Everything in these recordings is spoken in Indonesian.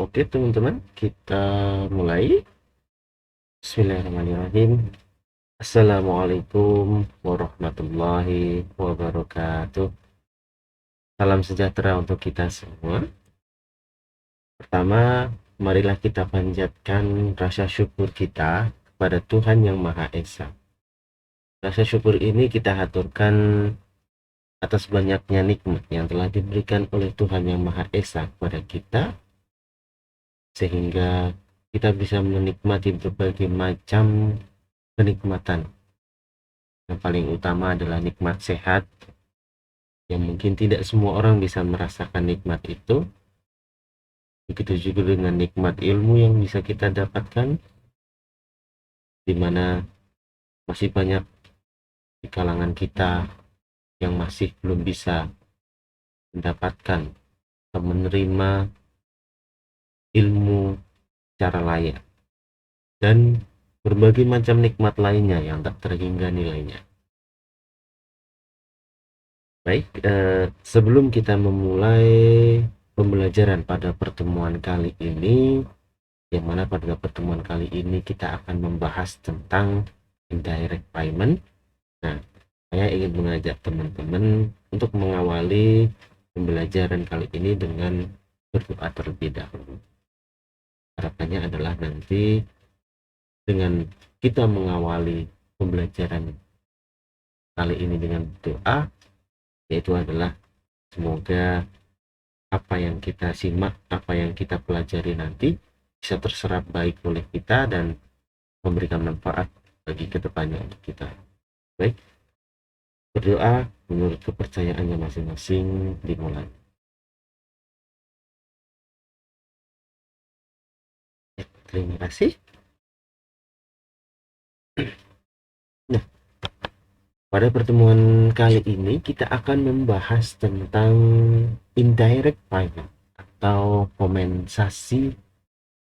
Oke teman-teman, kita mulai. Bismillahirrahmanirrahim. Assalamualaikum warahmatullahi wabarakatuh. Salam sejahtera untuk kita semua. Pertama, marilah kita panjatkan rasa syukur kita kepada Tuhan Yang Maha Esa. Rasa syukur ini kita haturkan atas banyaknya nikmat yang telah diberikan oleh Tuhan Yang Maha Esa kepada kita, sehingga kita bisa menikmati berbagai macam kenikmatan. Yang paling utama adalah nikmat sehat, yang mungkin tidak semua orang bisa merasakan nikmat itu. Begitu juga dengan nikmat ilmu yang bisa kita dapatkan, di mana masih banyak di kalangan kita yang masih belum bisa mendapatkan atau menerima ilmu secara layak, dan berbagai macam nikmat lainnya yang tak terhingga nilainya. Baik, sebelum kita memulai pembelajaran pada pertemuan kali ini, yang mana pada pertemuan kali ini kita akan membahas tentang indirect payment. Nah, saya ingin mengajak teman-teman untuk mengawali pembelajaran kali ini dengan berdoa terlebih dahulu. Harapannya adalah nanti dengan kita mengawali pembelajaran kali ini dengan doa, yaitu adalah semoga apa yang kita simak, apa yang kita pelajari nanti bisa terserap baik oleh kita dan memberikan manfaat bagi kedepannya untuk kita. Baik, berdoa menurut kepercayaannya masing-masing dimulai. Terima kasih. Nah, pada pertemuan kali ini kita akan membahas tentang indirect payment atau kompensasi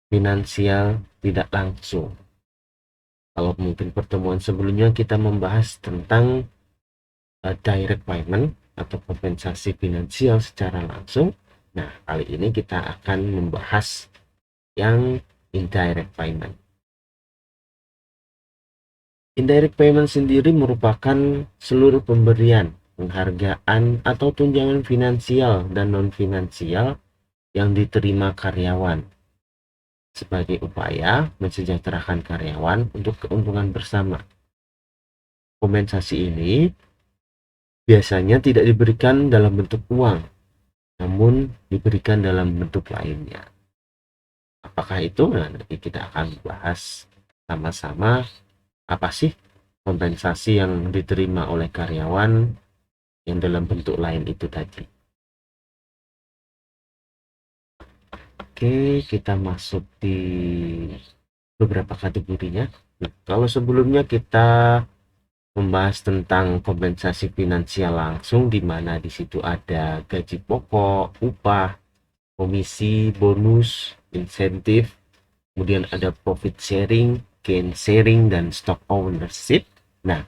finansial tidak langsung. Kalau mungkin pertemuan sebelumnya kita membahas tentang direct payment atau kompensasi finansial secara langsung. Nah, kali ini kita akan membahas yang indirect payment. Indirect payment sendiri merupakan seluruh pemberian, penghargaan, atau tunjangan finansial dan non-finansial yang diterima karyawan sebagai upaya mensejahterakan karyawan untuk keuntungan bersama. Kompensasi ini biasanya tidak diberikan dalam bentuk uang, namun diberikan dalam bentuk lainnya. Apakah itu? Nah, nanti kita akan bahas sama-sama apa sih kompensasi yang diterima oleh karyawan yang dalam bentuk lain itu tadi. Oke, kita masuk di beberapa kategorinya. Nah, kalau sebelumnya kita membahas tentang kompensasi finansial langsung, di mana di situ ada gaji pokok, upah, komisi, bonus, insentif, kemudian ada profit sharing, gain sharing, dan stock ownership. Nah,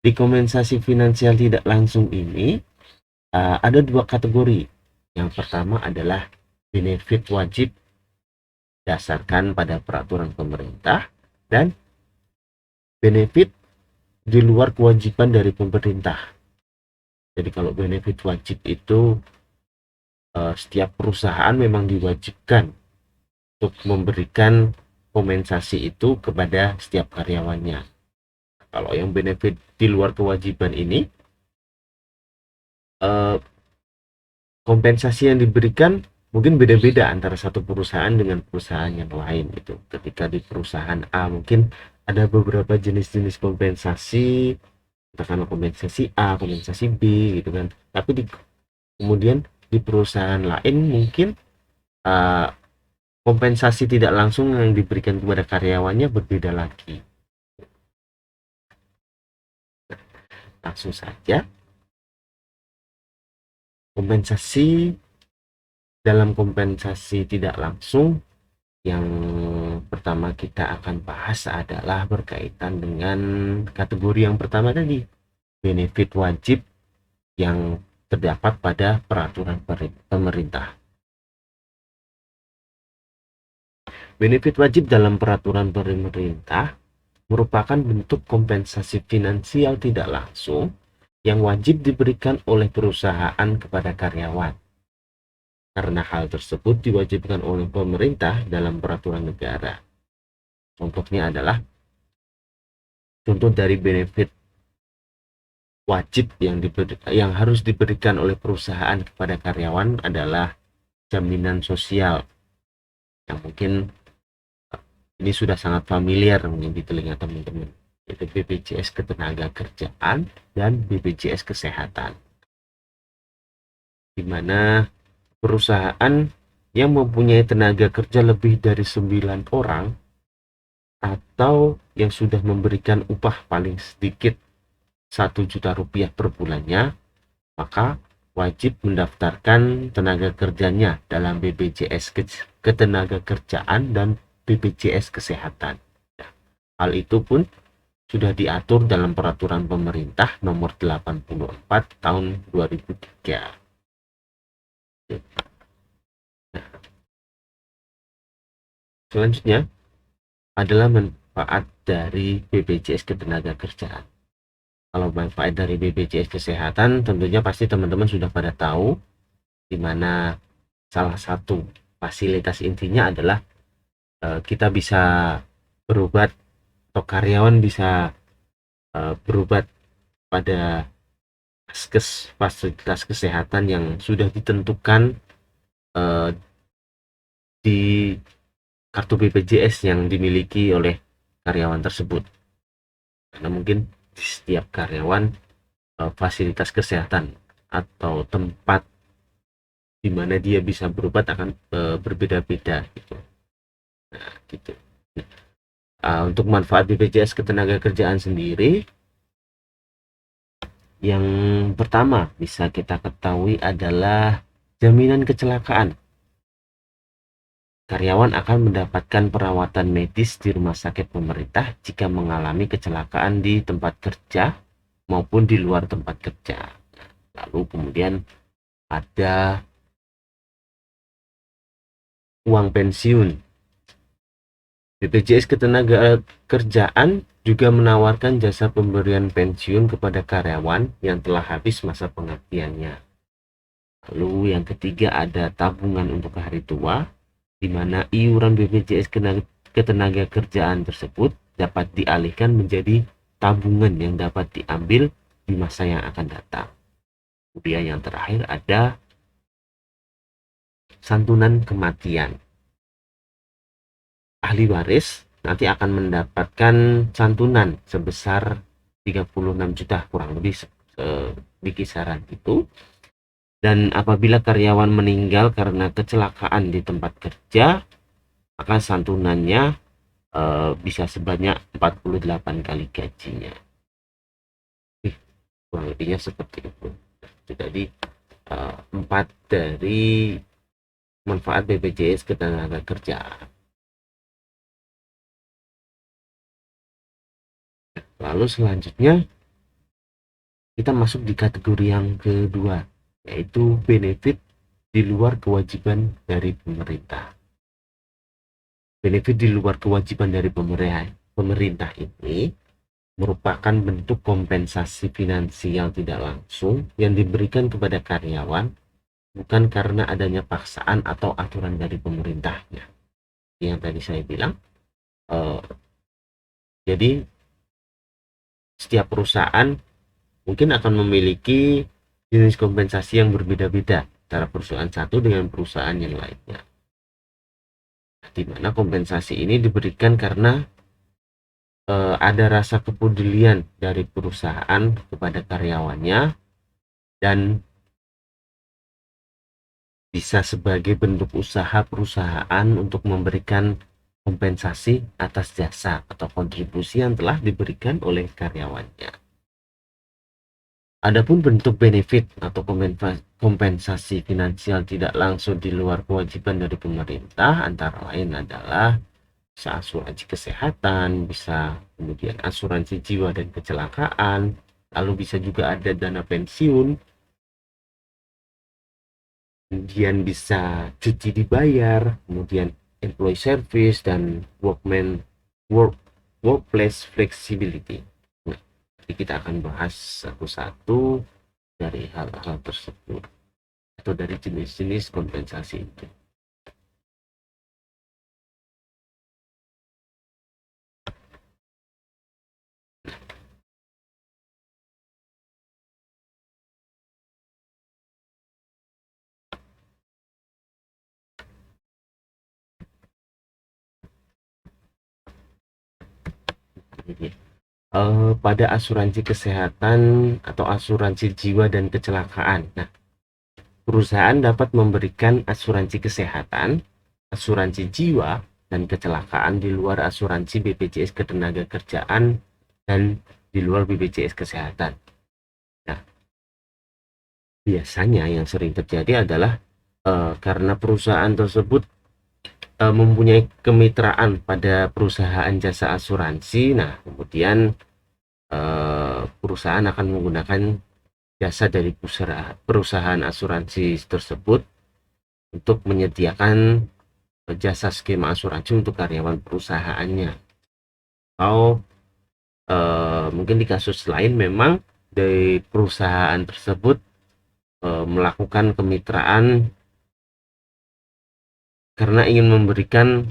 di kompensasi finansial tidak langsung ini ada dua kategori. Yang pertama adalah benefit wajib dasarkan pada peraturan pemerintah, dan benefit di luar kewajiban dari pemerintah. Jadi kalau benefit wajib itu setiap perusahaan memang diwajibkan untuk memberikan kompensasi itu kepada setiap karyawannya. Kalau yang benefit di luar kewajiban ini, kompensasi yang diberikan mungkin beda-beda antara satu perusahaan dengan perusahaan yang lain gitu. Ketika di perusahaan A mungkin ada beberapa jenis-jenis kompensasi, katakanlah kompensasi A, kompensasi B gitu kan. Tapi kemudian di perusahaan lain mungkin uh, kompensasi tidak langsung yang diberikan kepada karyawannya berbeda lagi. Langsung saja, kompensasi dalam kompensasi tidak langsung yang pertama kita akan bahas adalah berkaitan dengan kategori yang pertama tadi, benefit wajib yang terdapat pada peraturan pemerintah. Benefit wajib dalam peraturan pemerintah merupakan bentuk kompensasi finansial tidak langsung yang wajib diberikan oleh perusahaan kepada karyawan. Karena hal tersebut diwajibkan oleh pemerintah dalam peraturan negara. Contohnya adalah contoh dari benefit wajib yang harus diberikan oleh perusahaan kepada karyawan adalah jaminan sosial, yang mungkin ini sudah sangat familiar mungkin di telinga teman-teman, yaitu BPJS Ketenagakerjaan dan BPJS Kesehatan, di mana perusahaan yang mempunyai tenaga kerja lebih dari 9 orang atau yang sudah memberikan upah paling sedikit 1 juta rupiah per bulannya, maka wajib mendaftarkan tenaga kerjanya dalam BPJS Ketenagakerjaan dan BPJS Kesehatan. Hal itu pun sudah diatur dalam peraturan pemerintah nomor 84 tahun 2003. Selanjutnya adalah manfaat dari BPJS Ketenagakerjaan. Kalau manfaat dari BPJS Kesehatan tentunya pasti teman-teman sudah pada tahu, di mana salah satu fasilitas intinya adalah kita bisa berobat atau karyawan bisa berobat pada fasilitas kesehatan yang sudah ditentukan di kartu BPJS yang dimiliki oleh karyawan tersebut. Karena mungkin di setiap karyawan fasilitas kesehatan atau tempat di mana dia bisa berobat akan berbeda-beda gitu. Nah, gitu. Untuk manfaat BPJS Ketenagakerjaan sendiri, yang pertama bisa kita ketahui adalah jaminan kecelakaan. Karyawan akan mendapatkan perawatan medis di rumah sakit pemerintah jika mengalami kecelakaan di tempat kerja maupun di luar tempat kerja. Lalu kemudian ada uang pensiun. BPJS Ketenagakerjaan juga menawarkan jasa pemberian pensiun kepada karyawan yang telah habis masa pengabdiannya. Lalu yang ketiga ada tabungan untuk hari tua, di mana iuran BPJS Ketenagakerjaan tersebut dapat dialihkan menjadi tabungan yang dapat diambil di masa yang akan datang. Kemudian yang terakhir ada santunan kematian. Ahli waris nanti akan mendapatkan santunan sebesar 36 juta kurang lebih di kisaran itu. Dan apabila karyawan meninggal karena kecelakaan di tempat kerja, maka santunannya bisa sebanyak 48 kali gajinya. Kurang lebihnya seperti itu. Jadi 4 dari manfaat BPJS Ketenagakerjaan. Lalu selanjutnya kita masuk di kategori yang kedua, yaitu benefit di luar kewajiban dari pemerintah. Benefit di luar kewajiban dari pemerintah ini merupakan bentuk kompensasi finansial tidak langsung yang diberikan kepada karyawan bukan karena adanya paksaan atau aturan dari pemerintahnya. Yang tadi saya bilang, jadi setiap perusahaan mungkin akan memiliki jenis kompensasi yang berbeda-beda antara perusahaan satu dengan perusahaan yang lainnya, di mana kompensasi ini diberikan karena ada rasa kepedulian dari perusahaan kepada karyawannya dan bisa sebagai bentuk usaha perusahaan untuk memberikan kompensasi atas jasa atau kontribusi yang telah diberikan oleh karyawannya. Adapun bentuk benefit atau kompensasi finansial tidak langsung di luar kewajiban dari pemerintah antara lain adalah bisa asuransi kesehatan, bisa kemudian asuransi jiwa dan kecelakaan, lalu bisa juga ada dana pensiun, kemudian bisa cuti dibayar, kemudian employee service, dan workplace flexibility. Nah, jadi kita akan bahas satu-satu dari hal-hal tersebut atau dari jenis-jenis kompensasi itu. Pada asuransi kesehatan atau asuransi jiwa dan kecelakaan. Nah, perusahaan dapat memberikan asuransi kesehatan, asuransi jiwa, dan kecelakaan di luar asuransi BPJS Ketenagakerjaan dan di luar BPJS Kesehatan. Nah, biasanya yang sering terjadi adalah karena perusahaan tersebut mempunyai kemitraan pada perusahaan jasa asuransi. Nah, kemudian perusahaan akan menggunakan jasa dari perusahaan asuransi tersebut untuk menyediakan jasa skema asuransi untuk karyawan perusahaannya. Atau mungkin di kasus lain memang dari perusahaan tersebut melakukan kemitraan karena ingin memberikan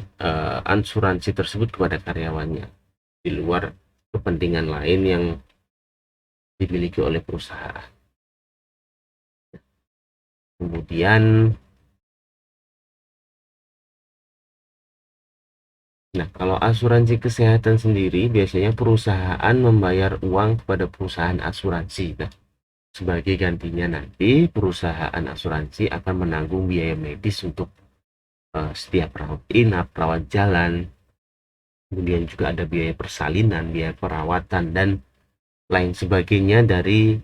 asuransi tersebut kepada karyawannya di luar kepentingan lain yang dimiliki oleh perusahaan. Kemudian, nah kalau asuransi kesehatan sendiri biasanya perusahaan membayar uang kepada perusahaan asuransi. Nah, sebagai gantinya nanti perusahaan asuransi akan menanggung biaya medis untuk setiap rawat inap, rawat jalan, kemudian juga ada biaya persalinan, biaya perawatan, dan lain sebagainya dari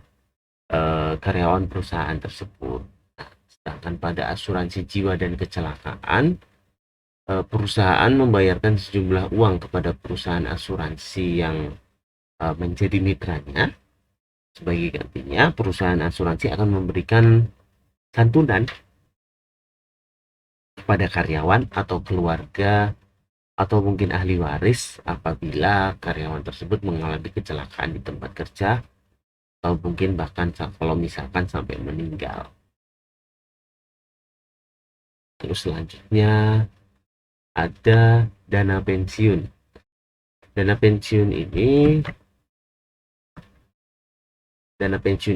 karyawan perusahaan tersebut. Nah, sedangkan pada asuransi jiwa dan kecelakaan, perusahaan membayarkan sejumlah uang kepada perusahaan asuransi yang menjadi mitranya. Sebagai gantinya, perusahaan asuransi akan memberikan santunan kepada karyawan atau keluarga atau mungkin ahli waris apabila karyawan tersebut mengalami kecelakaan di tempat kerja atau mungkin bahkan kalau misalkan sampai meninggal. Terus selanjutnya ada dana pensiun. Dana pensiun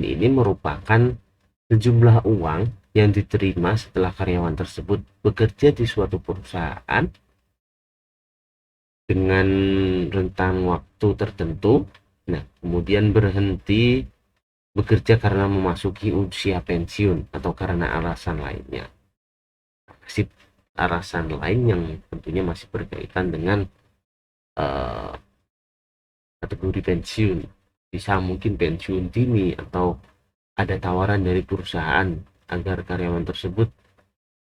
ini merupakan sejumlah uang yang diterima setelah karyawan tersebut bekerja di suatu perusahaan dengan rentang waktu tertentu. Nah, kemudian berhenti bekerja karena memasuki usia pensiun atau karena alasan lainnya. Masih alasan lain yang tentunya masih berkaitan dengan kategori pensiun. Bisa mungkin pensiun dini atau ada tawaran dari perusahaan agar karyawan tersebut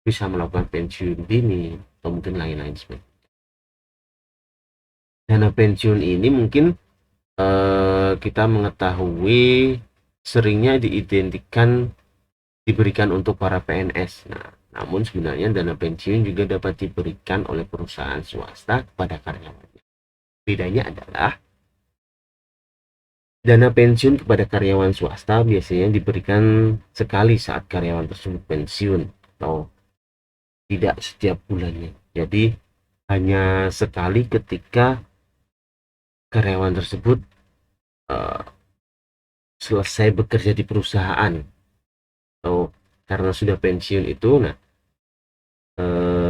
bisa melakukan pensiun dini atau mungkin lain-lain sebagainya. Dana pensiun ini mungkin kita mengetahui seringnya diberikan untuk para PNS. Nah, namun sebenarnya dana pensiun juga dapat diberikan oleh perusahaan swasta kepada karyawannya. Bedanya adalah dana pensiun kepada karyawan swasta biasanya diberikan sekali saat karyawan tersebut pensiun atau tidak setiap bulannya. Jadi hanya sekali ketika karyawan tersebut selesai bekerja di perusahaan atau karena sudah pensiun itu. Nah,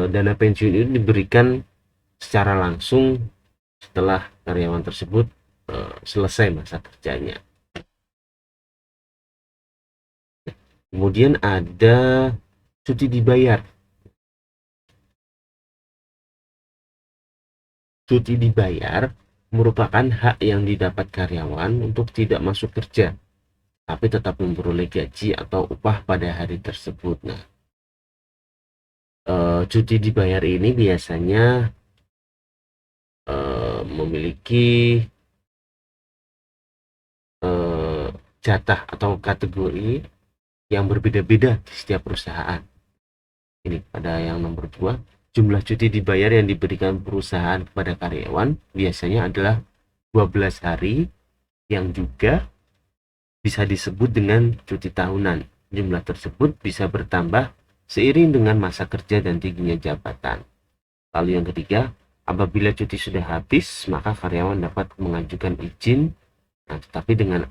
dana pensiun itu diberikan secara langsung setelah karyawan tersebut selesai masa kerjanya. Kemudian ada cuti dibayar. Cuti dibayar merupakan hak yang didapat karyawan untuk tidak masuk kerja, tapi tetap memperoleh gaji atau upah pada hari tersebut. Nah, cuti dibayar ini biasanya memiliki jatah atau kategori yang berbeda-beda di setiap perusahaan. Ini pada yang nomor 2, jumlah cuti dibayar yang diberikan perusahaan kepada karyawan biasanya adalah 12 hari, yang juga bisa disebut dengan cuti tahunan. Jumlah tersebut bisa bertambah seiring dengan masa kerja dan tingginya jabatan. Lalu yang ketiga, apabila cuti sudah habis, maka karyawan dapat mengajukan izin, tetapi dengan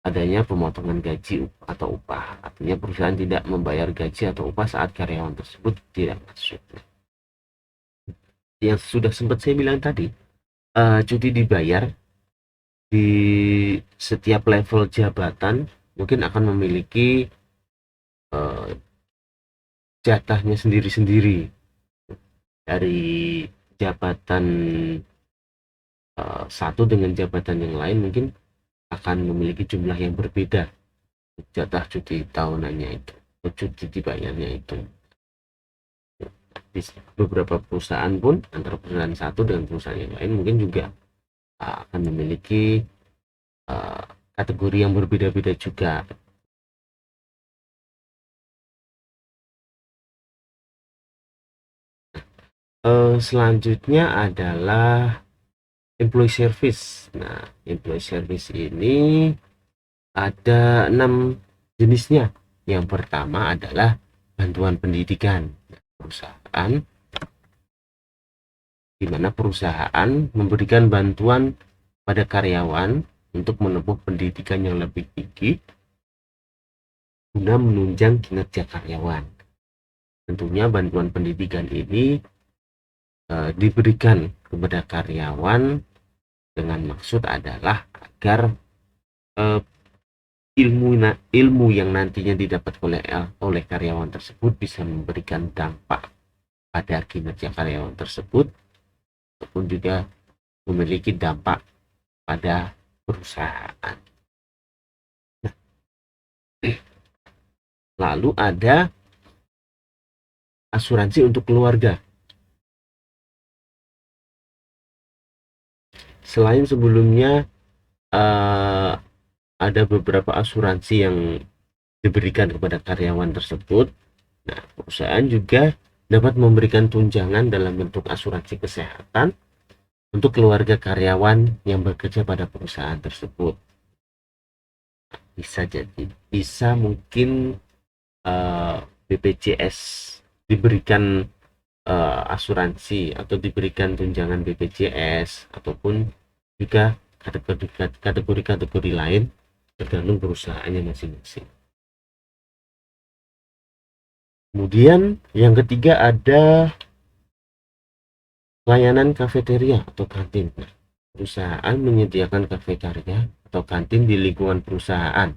adanya pemotongan gaji atau upah. Artinya perusahaan tidak membayar gaji atau upah saat karyawan tersebut tidak masuk. Yang sudah sempat saya bilang tadi, cuti dibayar di setiap level jabatan mungkin akan memiliki jatahnya sendiri-sendiri. Dari jabatan satu dengan jabatan yang lain mungkin akan memiliki jumlah yang berbeda jatah cuti tahunannya itu, cuti dibayarnya itu. Di beberapa perusahaan pun, antara perusahaan satu dengan perusahaan yang lain mungkin juga akan memiliki kategori yang berbeda-beda juga. Selanjutnya adalah employee service. Nah, employee service ini ada 6 jenisnya. Yang pertama adalah bantuan pendidikan. Perusahaan di mana perusahaan memberikan bantuan pada karyawan untuk menempuh pendidikan yang lebih tinggi guna menunjang kinerja karyawan. Tentunya bantuan pendidikan ini diberikan kepada karyawan dengan maksud adalah agar ilmu yang nantinya didapat oleh karyawan tersebut bisa memberikan dampak pada kinerja karyawan tersebut ataupun juga memiliki dampak pada perusahaan. Lalu ada asuransi untuk keluarga. Selain sebelumnya ada beberapa asuransi yang diberikan kepada karyawan tersebut, nah perusahaan juga dapat memberikan tunjangan dalam bentuk asuransi kesehatan untuk keluarga karyawan yang bekerja pada perusahaan tersebut. Bisa mungkin BPJS diberikan asuransi atau diberikan tunjangan BPJS, ataupun juga kategori-kategori lain tergantung perusahaannya masing-masing. Kemudian yang ketiga ada layanan kafeteria atau kantin. Perusahaan menyediakan kafeteria atau kantin di lingkungan perusahaan,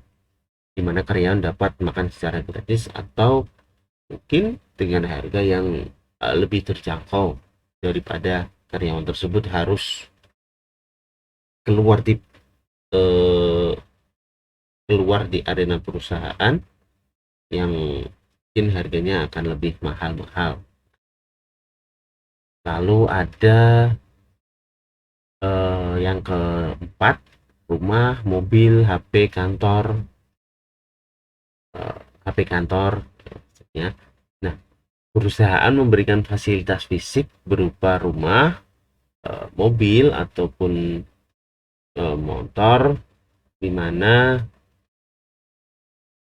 di mana karyawan dapat makan secara gratis atau mungkin dengan harga yang lebih terjangkau daripada karyawan tersebut harus keluar di arena perusahaan yang mungkin harganya akan lebih mahal-mahal. Lalu ada yang keempat, rumah, mobil, HP kantor ya. Nah, perusahaan memberikan fasilitas fisik berupa rumah, mobil ataupun motor, di mana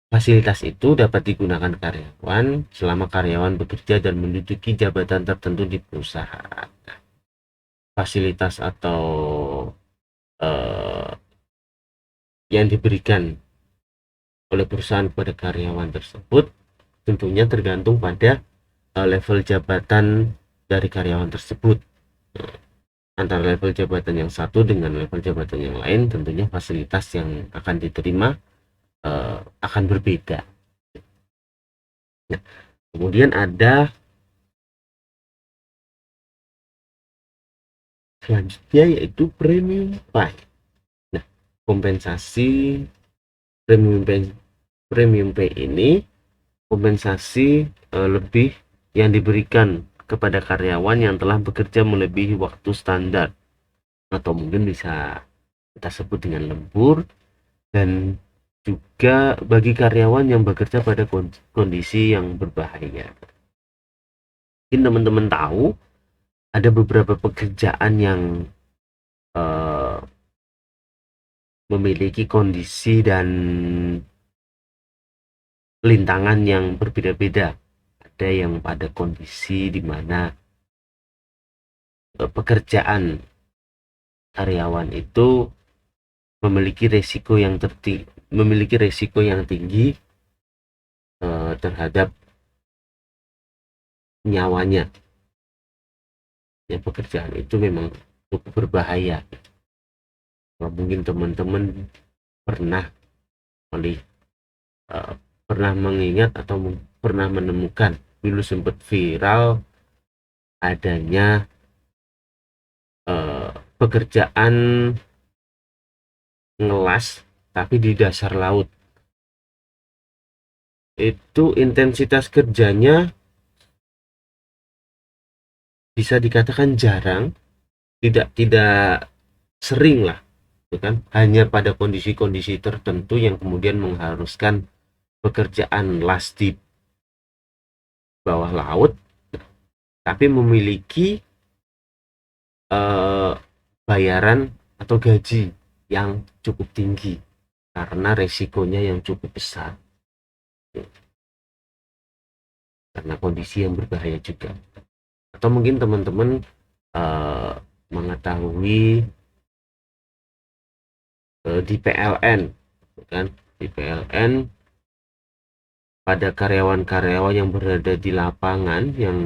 fasilitas itu dapat digunakan karyawan selama karyawan bekerja dan menduduki jabatan tertentu di perusahaan. Fasilitas atau yang diberikan oleh perusahaan kepada karyawan tersebut tentunya tergantung pada level jabatan dari karyawan tersebut. Antara level jabatan yang satu dengan level jabatan yang lain tentunya fasilitas yang akan diterima akan berbeda. Nah, kemudian ada selanjutnya yaitu premium pay. Nah, kompensasi premium pay ini kompensasi lebih yang diberikan kepada karyawan yang telah bekerja melebihi waktu standar, atau mungkin bisa kita sebut dengan lembur, dan juga bagi karyawan yang bekerja pada kondisi yang berbahaya. Mungkin teman-teman tahu ada beberapa pekerjaan yang eh, memiliki kondisi dan lintangan yang berbeda-beda. Ada yang pada kondisi di mana pekerjaan karyawan itu memiliki resiko yang tinggi terhadap nyawanya. Ya, pekerjaan itu memang cukup berbahaya. Kalau mungkin teman-teman pernah melihat, pernah mengingat atau pernah menemukan, dulu sempat viral adanya pekerjaan ngelas tapi di dasar laut. Itu intensitas kerjanya bisa dikatakan jarang, tidak sering lah, gitu kan? Hanya pada kondisi-kondisi tertentu yang kemudian mengharuskan pekerjaan las di bawah laut, tapi memiliki bayaran atau gaji yang cukup tinggi karena resikonya yang cukup besar, karena kondisi yang berbahaya juga. Atau mungkin teman-teman mengetahui di PLN, kan? Di PLN pada karyawan-karyawan yang berada di lapangan yang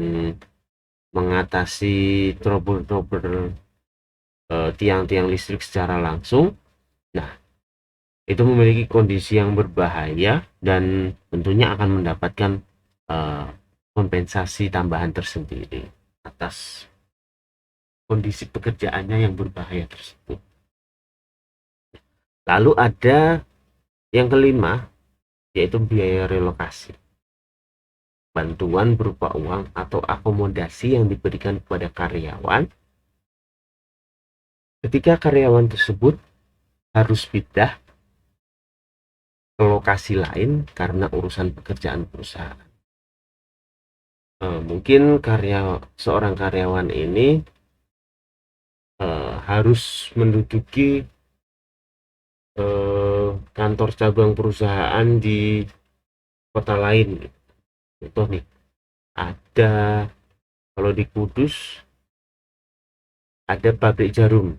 mengatasi trouble-trouble tiang-tiang listrik secara langsung. Nah, itu memiliki kondisi yang berbahaya dan tentunya akan mendapatkan kompensasi tambahan tersendiri atas kondisi pekerjaannya yang berbahaya tersebut. Lalu ada yang kelima, yaitu biaya relokasi. Bantuan berupa uang atau akomodasi yang diberikan kepada karyawan ketika karyawan tersebut harus pindah ke lokasi lain karena urusan pekerjaan perusahaan. Mungkin seorang karyawan ini harus menduduki kantor cabang perusahaan di kota lain. Contoh nih, ada kalau di Kudus ada pabrik jarum,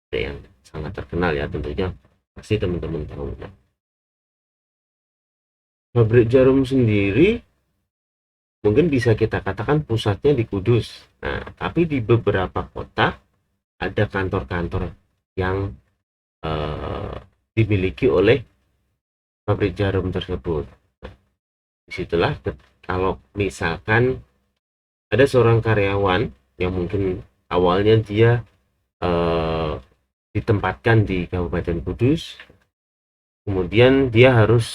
ada yang sangat terkenal ya, tentunya pasti teman-teman tahu. Nah, pabrik jarum sendiri mungkin bisa kita katakan pusatnya di Kudus. Nah, tapi di beberapa kota ada kantor-kantor yang dimiliki oleh pabrik jarum tersebut. Disitulah kalau misalkan ada seorang karyawan yang mungkin awalnya dia ditempatkan di Kabupaten Kudus, kemudian dia harus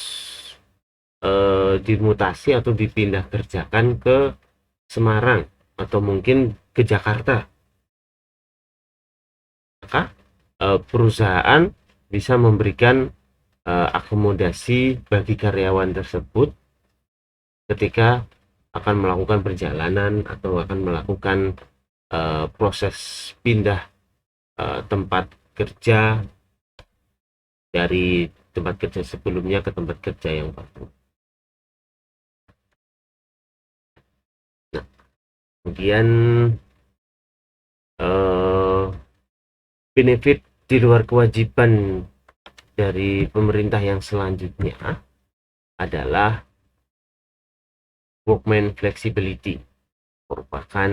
dimutasi atau dipindah kerjakan ke Semarang atau mungkin ke Jakarta, maka perusahaan bisa memberikan akomodasi bagi karyawan tersebut ketika akan melakukan perjalanan atau akan melakukan proses pindah tempat kerja dari tempat kerja sebelumnya ke tempat kerja yang baru. Nah, kemudian benefit di luar kewajiban dari pemerintah yang selanjutnya adalah workman flexibility, merupakan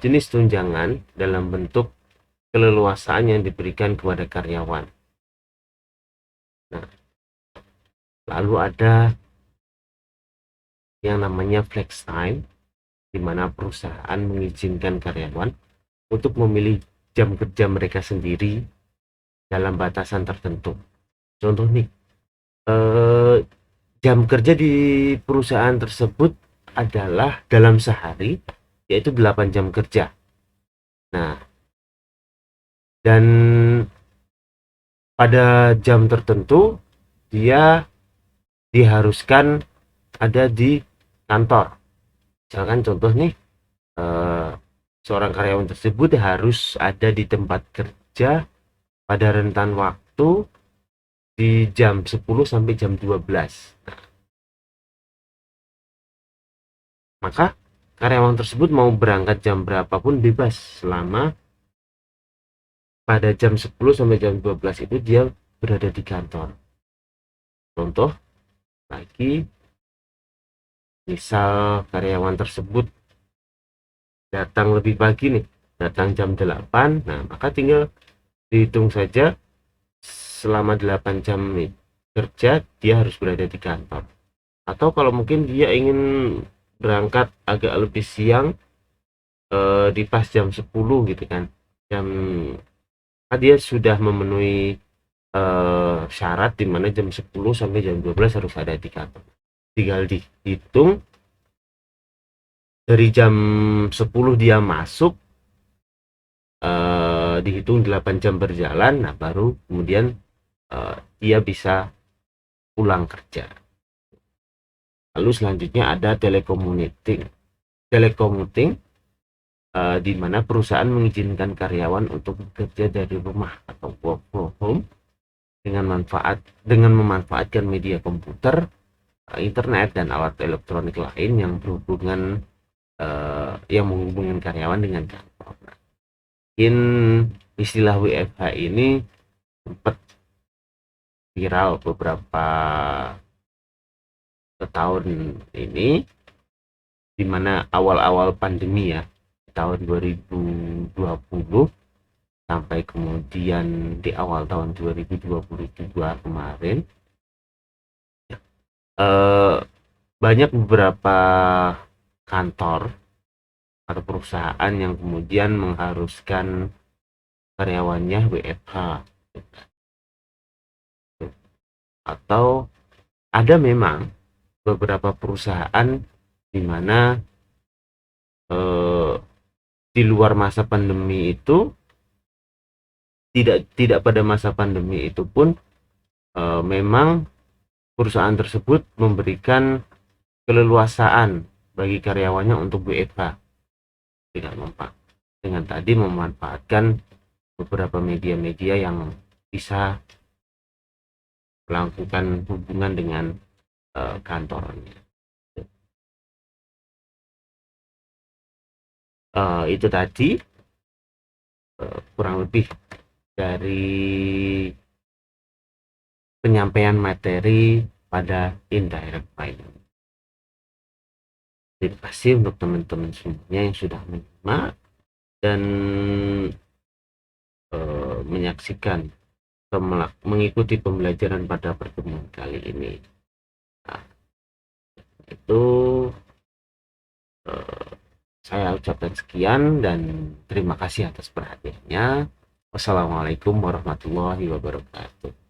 jenis tunjangan dalam bentuk keleluasaan yang diberikan kepada karyawan. Nah, lalu ada yang namanya flex time, di mana perusahaan mengizinkan karyawan untuk memilih jam kerja mereka sendiri dalam batasan tertentu. Contoh nih, jam kerja di perusahaan tersebut adalah dalam sehari yaitu 8 jam kerja. Nah, dan pada jam tertentu dia diharuskan ada di kantor. Misalkan contoh nih, eh, seorang karyawan tersebut harus ada di tempat kerja pada rentan waktu di jam 10 sampai jam 12. Maka karyawan tersebut mau berangkat jam berapapun bebas selama pada jam 10 sampai jam 12 itu dia berada di kantor. Contoh lagi, misal karyawan tersebut datang lebih pagi nih, datang jam 8, nah maka tinggal dihitung saja selama 8 jam nih kerja dia harus berada di kantor. Atau kalau mungkin dia ingin berangkat agak lebih siang, di pas jam 10 gitu kan, jam dia sudah memenuhi syarat di mana jam 10 sampai jam 12 harus ada di kantor. Tinggal dihitung dari jam 10 dia masuk, dihitung 8 jam berjalan, nah baru kemudian dia bisa pulang kerja. Lalu selanjutnya ada telecommuting. Telecommuting di mana perusahaan mengizinkan karyawan untuk bekerja dari rumah atau work from home dengan memanfaatkan media komputer, internet dan alat elektronik lain yang berhubungan yang menghubungkan karyawan dengan kantor. Mungkin istilah WFH ini sempat viral beberapa tahun ini, di mana awal-awal pandemi ya, tahun 2020 sampai kemudian di awal tahun 2022 kemarin, eh, banyak beberapa kantor atau perusahaan yang kemudian mengharuskan karyawannya WFH, atau ada memang beberapa perusahaan di mana eh, di luar masa pandemi itu, tidak tidak pada masa pandemi itu pun, memang perusahaan tersebut memberikan keleluasaan bagi karyawannya untuk WFH dengan dengan tadi memanfaatkan beberapa media-media yang bisa melakukan hubungan dengan kantornya. Itu tadi kurang lebih dari penyampaian materi pada indirect finance. Terima kasih untuk teman-teman semuanya yang sudah menyimak dan menyaksikan atau mengikuti pembelajaran pada pertemuan kali ini. Nah, itu saya ucapkan sekian dan terima kasih atas perhatiannya. Wassalamualaikum warahmatullahi wabarakatuh.